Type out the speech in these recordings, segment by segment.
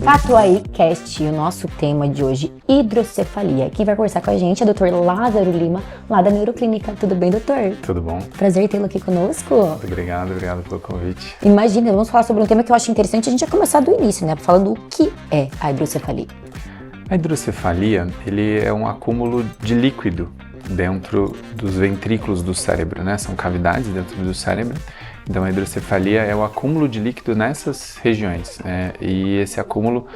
Fato Aí Cast, o nosso tema de hoje, hidrocefalia. Quem vai conversar com a gente é o Dr. Lázaro Lima, lá da Neuroclínica. Tudo bem, doutor? Tudo bom. Prazer tê-lo aqui conosco. Obrigado pelo convite. Imagina, vamos falar sobre um tema que eu acho interessante. A gente vai começar do início, né? Falando o que é a hidrocefalia. A hidrocefalia, ele é um acúmulo de líquido dentro dos ventrículos do cérebro, né? São cavidades dentro do cérebro. Então, a hidrocefalia é o acúmulo de líquido nessas regiões, né? E esse acúmulo,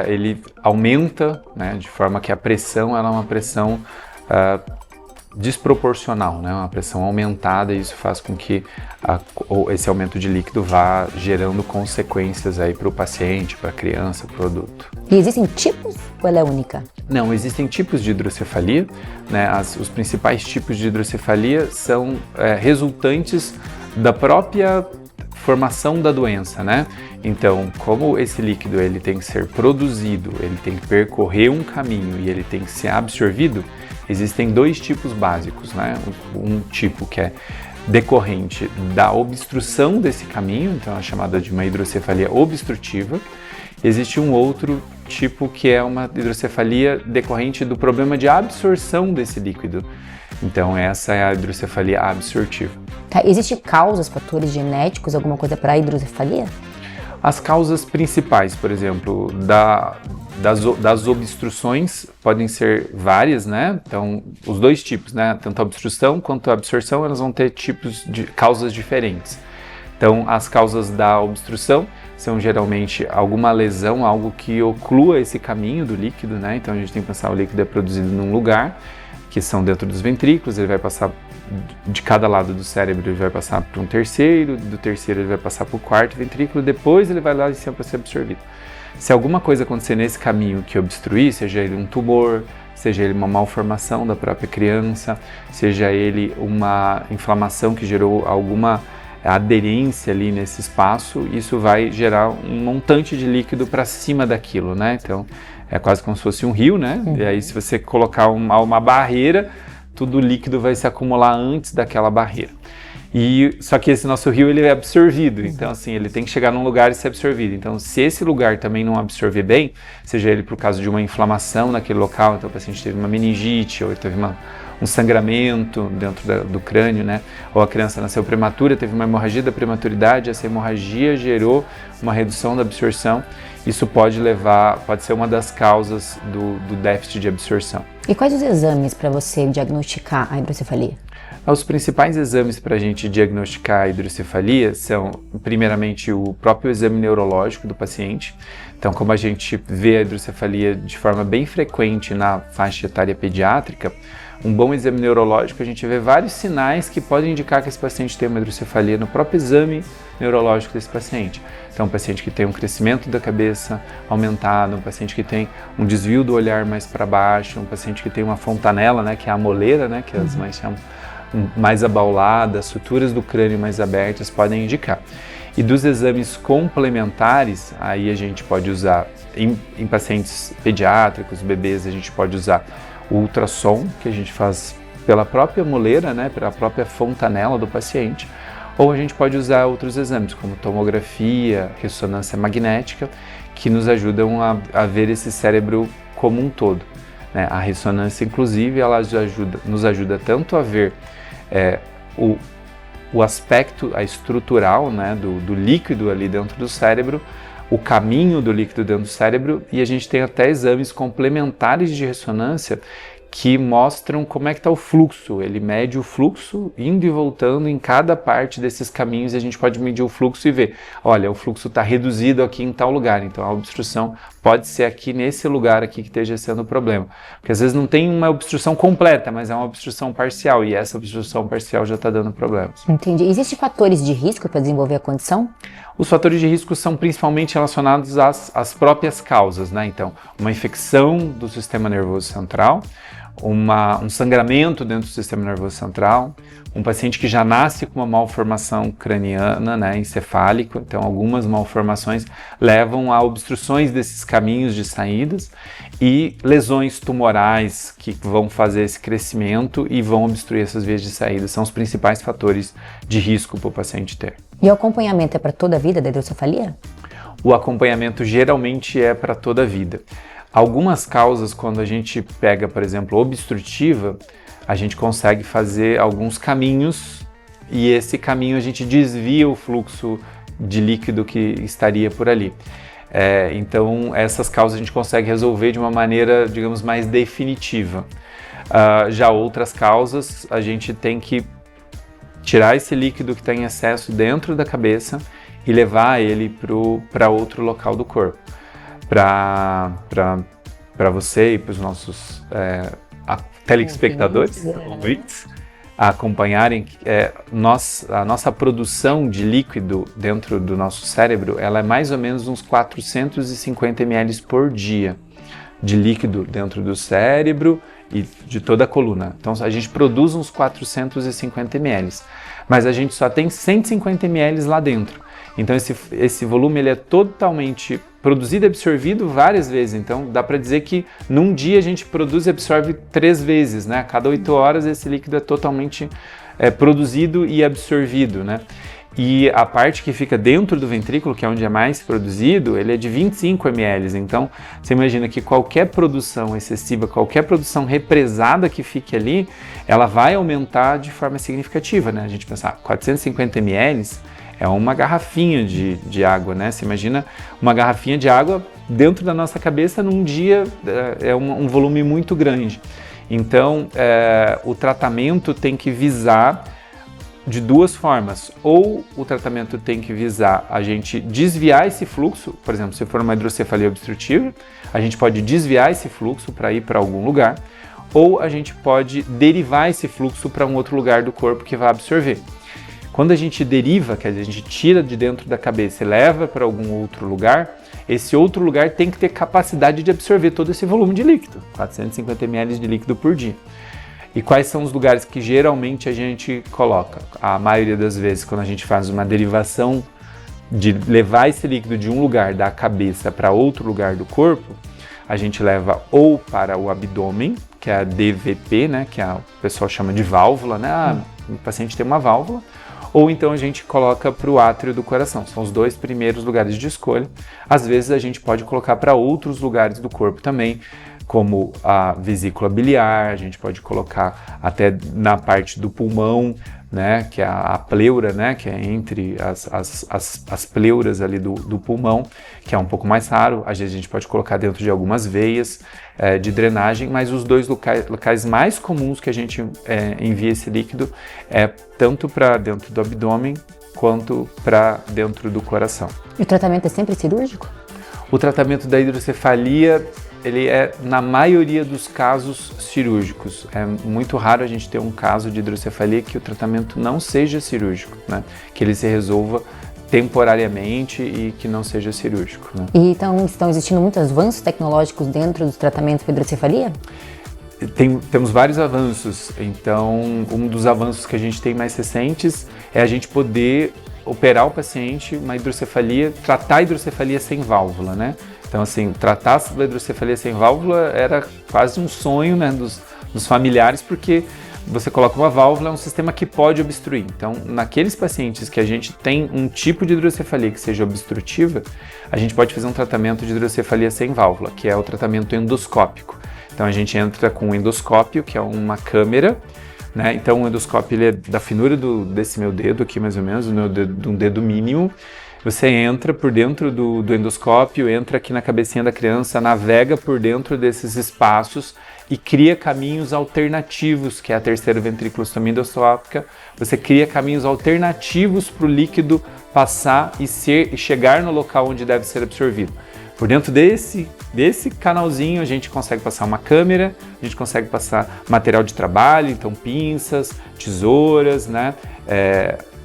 ele aumenta, né? De forma que a pressão, ela é uma pressão desproporcional, né? Uma pressão aumentada, e isso faz com que esse aumento de líquido vá gerando consequências aí para o paciente, para a criança, para o adulto. E existem tipos ou ela é única? Não, existem tipos de hidrocefalia, né? Os principais tipos de hidrocefalia são resultantes da própria formação da doença, né? Então, como esse líquido ele tem que ser produzido, ele tem que percorrer um caminho e ele tem que ser absorvido, existem dois tipos básicos, né? Um tipo que é decorrente da obstrução desse caminho, então é chamada de uma hidrocefalia obstrutiva. Existe um outro tipo que é uma hidrocefalia decorrente do problema de absorção desse líquido. Então essa é a hidrocefalia absortiva. Tá, existem causas, fatores genéticos, alguma coisa para a hidrocefalia? As causas principais, por exemplo, das obstruções podem ser várias, né? Então, os dois tipos, né? Tanto a obstrução quanto a absorção, elas vão ter tipos de causas diferentes. Então, as causas da obstrução são geralmente alguma lesão, algo que oclua esse caminho do líquido, né? Então, a gente tem que pensar o líquido é produzido num lugar, que são dentro dos ventrículos, ele vai passar de cada lado do cérebro, ele vai passar para um terceiro, do terceiro ele vai passar para o quarto ventrículo, depois ele vai lá em cima para ser absorvido. Se alguma coisa acontecer nesse caminho que obstruir, seja ele um tumor, seja ele uma malformação da própria criança, seja ele uma inflamação que gerou alguma aderência ali nesse espaço, isso vai gerar um montante de líquido para cima daquilo, né? Então, é quase como se fosse um rio, né? E aí, se você colocar uma barreira, todo o líquido vai se acumular antes daquela barreira. Só que esse nosso rio, ele é absorvido, então assim, ele tem que chegar num lugar e ser absorvido. Então, se esse lugar também não absorver bem, seja ele por causa de uma inflamação naquele local, então o paciente teve uma meningite, ou teve um sangramento dentro do crânio, né? Ou a criança nasceu prematura, teve uma hemorragia da prematuridade, essa hemorragia gerou uma redução da absorção, isso pode ser uma das causas do déficit de absorção. E quais os exames para você diagnosticar a hidrocefalia? Os principais exames para a gente diagnosticar a hidrocefalia são, primeiramente, o próprio exame neurológico do paciente. Então, como a gente vê a hidrocefalia de forma bem frequente na faixa etária pediátrica, um bom exame neurológico, a gente vê vários sinais que podem indicar que esse paciente tem uma hidrocefalia no próprio exame neurológico desse paciente. Então, um paciente que tem um crescimento da cabeça aumentado, um paciente que tem um desvio do olhar mais para baixo, um paciente que tem uma fontanela, né, que é a moleira, né, que as mães chamam, mais abaulada, suturas do crânio mais abertas podem indicar. E dos exames complementares, aí a gente pode usar, em pacientes pediátricos, bebês, a gente pode usar o ultrassom, que a gente faz pela própria moleira, né, pela própria fontanela do paciente, ou a gente pode usar outros exames, como tomografia, ressonância magnética, que nos ajudam a ver esse cérebro como um todo, né? A ressonância, inclusive, ela nos ajuda tanto a ver o aspecto estrutural, né, do líquido ali dentro do cérebro, o caminho do líquido dentro do cérebro, e a gente tem até exames complementares de ressonância que mostram como é que está o fluxo. Ele mede o fluxo indo e voltando em cada parte desses caminhos, e a gente pode medir o fluxo e ver, olha, o fluxo está reduzido aqui em tal lugar, então a obstrução pode ser aqui nesse lugar aqui que esteja sendo o problema. Porque às vezes não tem uma obstrução completa, mas é uma obstrução parcial, e essa obstrução parcial já está dando problemas. Entendi. Existem fatores de risco para desenvolver a condição? Os fatores de risco são principalmente relacionados às próprias causas, né? Então, uma infecção do sistema nervoso central, um sangramento dentro do sistema nervoso central, um paciente que já nasce com uma malformação craniana, né, encefálico, então algumas malformações levam a obstruções desses caminhos de saídas e lesões tumorais que vão fazer esse crescimento e vão obstruir essas vias de saída, são os principais fatores de risco para o paciente ter. E o acompanhamento é para toda a vida da hidrocefalia? O acompanhamento geralmente é para toda a vida. Algumas causas, quando a gente pega, por exemplo, obstrutiva, a gente consegue fazer alguns caminhos e esse caminho a gente desvia o fluxo de líquido que estaria por ali. Então, essas causas a gente consegue resolver de uma maneira, digamos, mais definitiva. Já outras causas, a gente tem que tirar esse líquido que está em excesso dentro da cabeça e levar ele para outro local do corpo. Para você e para os nossos telespectadores, ouvintes, acompanharem, a nossa produção de líquido dentro do nosso cérebro, ela é mais ou menos uns 450 ml por dia de líquido dentro do cérebro e de toda a coluna. Então a gente produz uns 450 ml, mas a gente só tem 150 ml lá dentro. Então esse volume ele é totalmente produzido e absorvido várias vezes. Então dá para dizer que num dia a gente produz e absorve 3 vezes, né? A cada 8 horas esse líquido é totalmente produzido e absorvido, né? E a parte que fica dentro do ventrículo, que é onde é mais produzido, ele é de 25 ml. Então você imagina que qualquer produção excessiva, qualquer produção represada que fique ali, ela vai aumentar de forma significativa, né? A gente pensar 450 ml é uma garrafinha de água, né? Você imagina uma garrafinha de água dentro da nossa cabeça num dia, é um volume muito grande. Então, o tratamento tem que visar de 2 formas. Ou o tratamento tem que visar a gente desviar esse fluxo, por exemplo, se for uma hidrocefalia obstrutiva, a gente pode desviar esse fluxo para ir para algum lugar, ou a gente pode derivar esse fluxo para um outro lugar do corpo que vai absorver. Quando a gente deriva, quer dizer, a gente tira de dentro da cabeça e leva para algum outro lugar, esse outro lugar tem que ter capacidade de absorver todo esse volume de líquido, 450 ml de líquido por dia. E quais são os lugares que geralmente a gente coloca? A maioria das vezes, quando a gente faz uma derivação de levar esse líquido de um lugar da cabeça para outro lugar do corpo, a gente leva ou para o abdômen, que é a DVP, né, que o pessoal chama de válvula, né? O paciente tem uma válvula, ou então a gente coloca para o átrio do coração. São os 2 primeiros lugares de escolha. Às vezes a gente pode colocar para outros lugares do corpo também, como a vesícula biliar, a gente pode colocar até na parte do pulmão, né, que é a pleura, né, que é entre as pleuras ali do pulmão, que é um pouco mais raro. Às vezes a gente pode colocar dentro de algumas veias de drenagem, mas os 2 locais mais comuns que a gente envia esse líquido é tanto para dentro do abdômen quanto para dentro do coração. E o tratamento é sempre cirúrgico? O tratamento da hidrocefalia, ele é, na maioria dos casos, cirúrgicos. É muito raro a gente ter um caso de hidrocefalia que o tratamento não seja cirúrgico, né? Que ele se resolva temporariamente e que não seja cirúrgico, né? E então estão existindo muitos avanços tecnológicos dentro dos tratamentos para hidrocefalia? Temos vários avanços. Então, um dos avanços que a gente tem mais recentes é a gente poder operar o paciente, uma hidrocefalia, tratar a hidrocefalia sem válvula, né? Então, assim, tratar a hidrocefalia sem válvula era quase um sonho, né, dos familiares, porque você coloca uma válvula, é um sistema que pode obstruir. Então, naqueles pacientes que a gente tem um tipo de hidrocefalia que seja obstrutiva, a gente pode fazer um tratamento de hidrocefalia sem válvula, que é o tratamento endoscópico. Então, a gente entra com um endoscópio, que é uma câmera, né? Então, o endoscópio ele é da finura desse meu dedo aqui, mais ou menos, de um dedo mínimo. Você entra por dentro do endoscópio, entra aqui na cabecinha da criança, navega por dentro desses espaços e cria caminhos alternativos, que é a terceira ventrículostomia endoscópica. Você cria caminhos alternativos para o líquido passar e chegar no local onde deve ser absorvido. Por dentro desse canalzinho a gente consegue passar uma câmera, a gente consegue passar material de trabalho, então pinças, tesouras, né?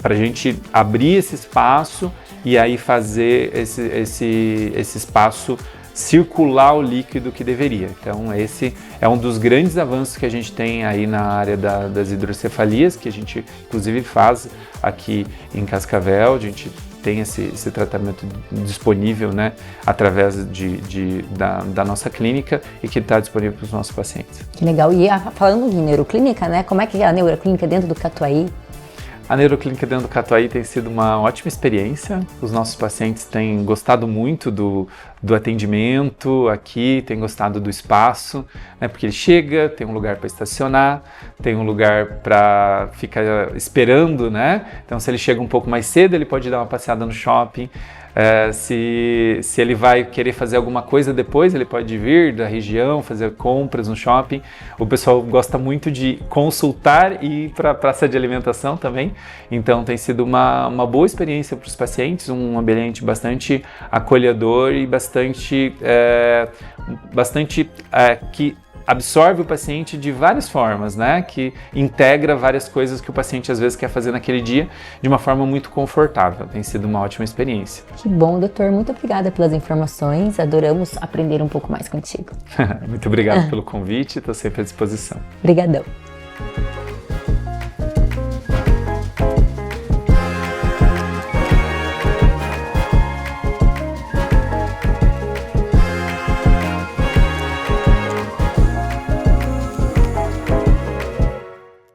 Para a gente abrir esse espaço e aí fazer esse espaço circular o líquido que deveria. Então esse é um dos grandes avanços que a gente tem aí na área das hidrocefalias, que a gente inclusive faz aqui em Cascavel. A gente tem esse tratamento disponível, né, através da nossa clínica e que está disponível para os nossos pacientes. Que legal. E falando de neuroclínica, né, como é que é a neuroclínica dentro do Catuaí? A neuroclínica dentro do Catuaí tem sido uma ótima experiência. Os nossos pacientes têm gostado muito do atendimento aqui, têm gostado do espaço, né? Porque ele chega, tem um lugar para estacionar, tem um lugar para ficar esperando, né? Então, se ele chega um pouco mais cedo, ele pode dar uma passeada no shopping. Se ele vai querer fazer alguma coisa depois, ele pode vir da região, fazer compras no shopping. O pessoal gosta muito de consultar e ir para a praça de alimentação também. Então tem sido uma boa experiência para os pacientes, um ambiente bastante acolhedor e bastante que absorve o paciente de várias formas, né? Que integra várias coisas que o paciente às vezes quer fazer naquele dia de uma forma muito confortável. Tem sido uma ótima experiência. Que bom, doutor. Muito obrigada pelas informações. Adoramos aprender um pouco mais contigo. Muito obrigado pelo convite. Estou sempre à disposição. Obrigadão.